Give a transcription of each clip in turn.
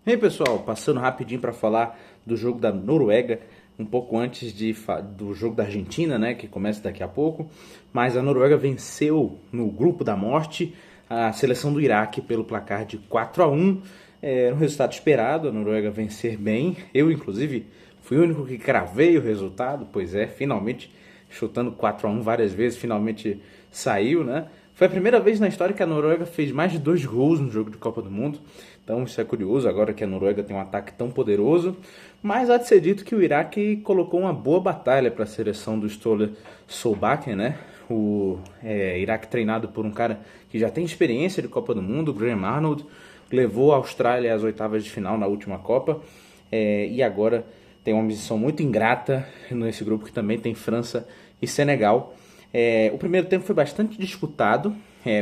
E aí pessoal, passando rapidinho para falar do jogo da Noruega, um pouco antes do jogo da Argentina, né, que começa daqui a pouco. Mas a Noruega venceu no grupo da morte a seleção do Iraque pelo placar de 4-1. Era um resultado esperado, a Noruega vencer bem. Eu, inclusive, fui o único que cravei o resultado, pois é, finalmente chutando 4-1 várias vezes, finalmente saiu, né? Foi a primeira vez na história que a Noruega fez mais de 2 gols no jogo de Copa do Mundo. Então isso é curioso, agora que a Noruega tem um ataque tão poderoso. Mas há de ser dito que o Iraque colocou uma boa batalha para a seleção do Ståle Solbakken, né? O Iraque treinado por um cara que já tem experiência de Copa do Mundo, Graham Arnold, levou a Austrália às oitavas de final na última Copa. E agora tem uma missão muito ingrata nesse grupo que também tem França e Senegal. O primeiro tempo foi bastante disputado.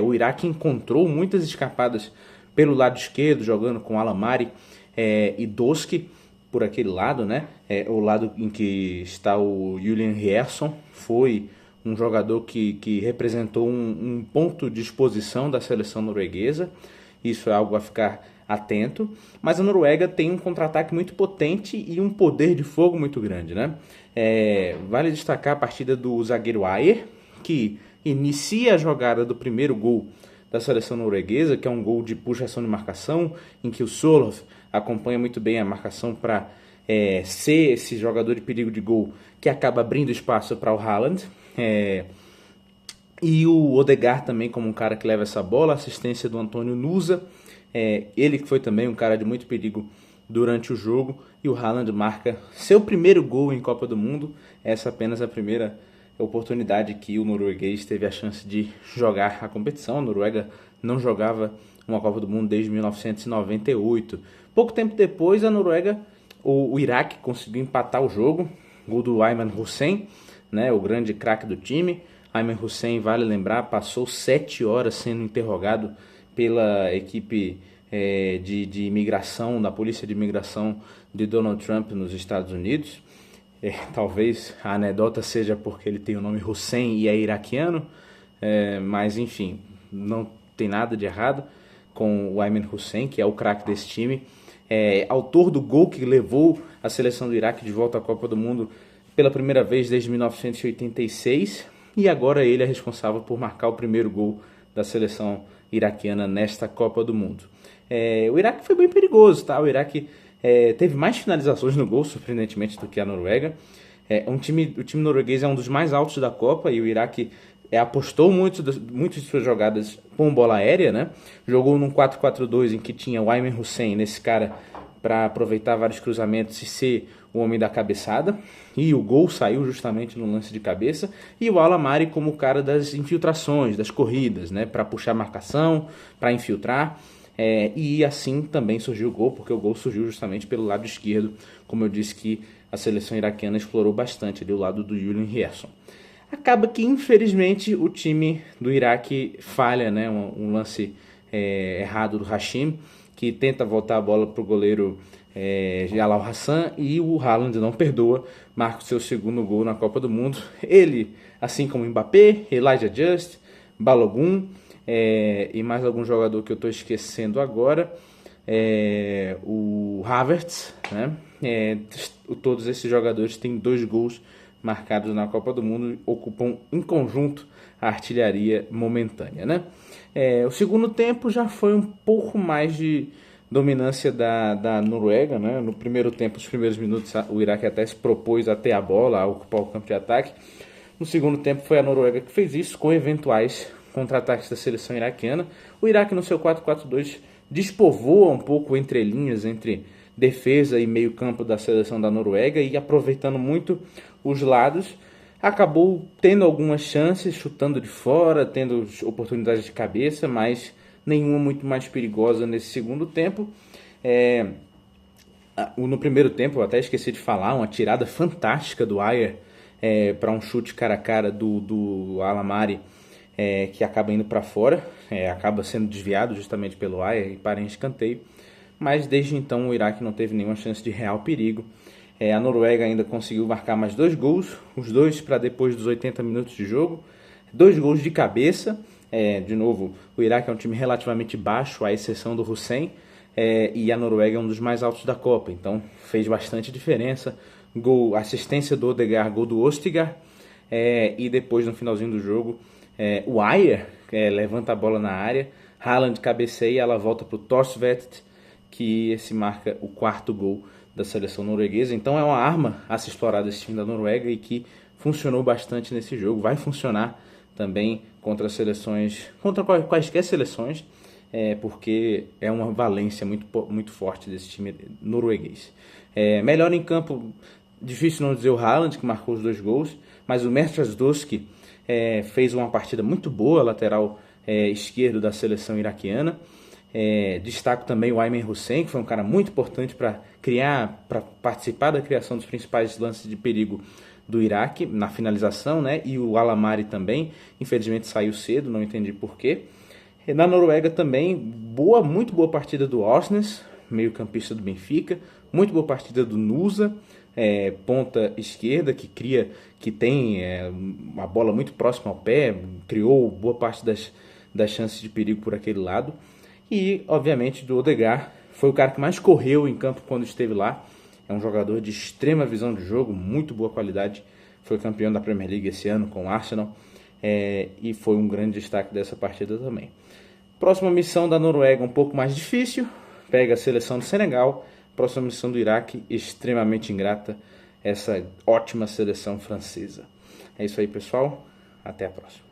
O Iraque encontrou muitas escapadas pelo lado esquerdo, jogando com Alamari e Doski por aquele lado, né? O lado em que está o Julian Rierson foi um jogador que representou um ponto de exposição da seleção norueguesa. Isso é algo a ficar atento. Mas a Noruega tem um contra-ataque muito potente e um poder de fogo muito grande, né? Vale destacar a partida do zagueiro Ajer, que inicia a jogada do primeiro gol da seleção norueguesa, que é um gol de puxação de marcação, em que o Sørloth acompanha muito bem a marcação para ser esse jogador de perigo de gol que acaba abrindo espaço para o Haaland. E o Odegaard também como um cara que leva essa bola, assistência do Antônio Nusa, ele que foi também um cara de muito perigo durante o jogo, e o Haaland marca seu primeiro gol em Copa do Mundo. Essa é apenas a primeira oportunidade que o norueguês teve a chance de jogar a competição. A Noruega não jogava uma Copa do Mundo desde 1998. Pouco tempo depois, o Iraque conseguiu empatar o jogo, gol do Ayman Hussein, né, o grande craque do time. Ayman Hussein, vale lembrar, passou 7 horas sendo interrogado pela equipe de imigração, da polícia de imigração de Donald Trump nos Estados Unidos. Talvez a anedota seja porque ele tem o nome Hussein e é iraquiano, mas enfim, não tem nada de errado com o Ayman Hussein, que é o craque desse time, autor do gol que levou a seleção do Iraque de volta à Copa do Mundo pela primeira vez desde 1986, e agora ele é responsável por marcar o primeiro gol da seleção iraquiana nesta Copa do Mundo. O Iraque foi bem perigoso, tá? O Iraque teve mais finalizações no gol, surpreendentemente, do que a Noruega. O time norueguês é um dos mais altos da Copa, e o Iraque apostou muito de suas jogadas com bola aérea, né? Jogou num 4-4-2 em que tinha o Ayman Hussein, nesse cara, para aproveitar vários cruzamentos e ser o homem da cabeçada, e o gol saiu justamente no lance de cabeça, e o Alamari como o cara das infiltrações, das corridas, né? Para puxar marcação, para infiltrar. E assim também surgiu o gol, porque o gol surgiu justamente pelo lado esquerdo, como eu disse que a seleção iraquiana explorou bastante ali o lado do Julian Rierson. Acaba que, infelizmente, o time do Iraque falha, né? Um lance errado do Hashim, que tenta voltar a bola para o goleiro Jalal Hassan, e o Haaland não perdoa, marca o seu segundo gol na Copa do Mundo. Ele, assim como Mbappé, Elijah Just, Balogun, e mais algum jogador que eu estou esquecendo agora, o Havertz, né? Todos esses jogadores têm 2 gols marcados na Copa do Mundo, ocupam em conjunto a artilharia momentânea, né? O segundo tempo já foi um pouco mais de dominância da Noruega, né? No primeiro tempo, os primeiros minutos, o Iraque até se propôs a ter a bola, a ocupar o campo de ataque. No segundo tempo foi a Noruega que fez isso, com eventuais contra-ataques da seleção iraquiana. O Iraque, no seu 4-4-2, despovoa um pouco entre linhas, entre defesa e meio campo da seleção da Noruega, e aproveitando muito os lados, acabou tendo algumas chances, chutando de fora, tendo oportunidades de cabeça, mas nenhuma muito mais perigosa nesse segundo tempo. No primeiro tempo, eu até esqueci de falar, uma tirada fantástica do Ajer para um chute cara a cara do Alamari, que acaba indo para fora, acaba sendo desviado justamente pelo Ajer e para em escanteio. Mas desde então o Iraque não teve nenhuma chance de real perigo. A Noruega ainda conseguiu marcar mais 2 gols, os 2 para depois dos 80 minutos de jogo. 2 gols de cabeça. De novo, o Iraque é um time relativamente baixo, à exceção do Hussein. e a Noruega é um dos mais altos da Copa, então fez bastante diferença. Gol, assistência do Odegaard, gol do Østigard, e depois no finalzinho do jogo o Ajer levanta a bola na área, Haaland cabeceia e ela volta para o Thorstvedt, que esse marca o quarto gol da seleção norueguesa. Então é uma arma a se explorar desse time da Noruega e que funcionou bastante nesse jogo, vai funcionar também contra seleções, contra quaisquer seleções, porque é uma valência muito forte desse time norueguês. Melhor em campo, difícil não dizer o Haaland, que marcou os 2 gols, mas o Mertrasdowski fez uma partida muito boa, lateral esquerdo da seleção iraquiana. Destaco também o Aymen Hussein, que foi um cara muito importante para participar da criação dos principais lances de perigo do Iraque, na finalização, né? E o Alamari também, infelizmente saiu cedo, não entendi porquê. Na Noruega também, muito boa partida do Osnes, meio campista do Benfica, muito boa partida do Nusa, ponta esquerda, que tem uma bola muito próxima ao pé, criou boa parte das chances de perigo por aquele lado. E, obviamente, do Odegaard, foi o cara que mais correu em campo quando esteve lá. É um jogador de extrema visão de jogo, muito boa qualidade. Foi campeão da Premier League esse ano com o Arsenal, e foi um grande destaque dessa partida também. Próxima missão da Noruega, um pouco mais difícil. Pega a seleção do Senegal. Próxima missão do Iraque, extremamente ingrata. Essa ótima seleção francesa. É isso aí, pessoal. Até a próxima.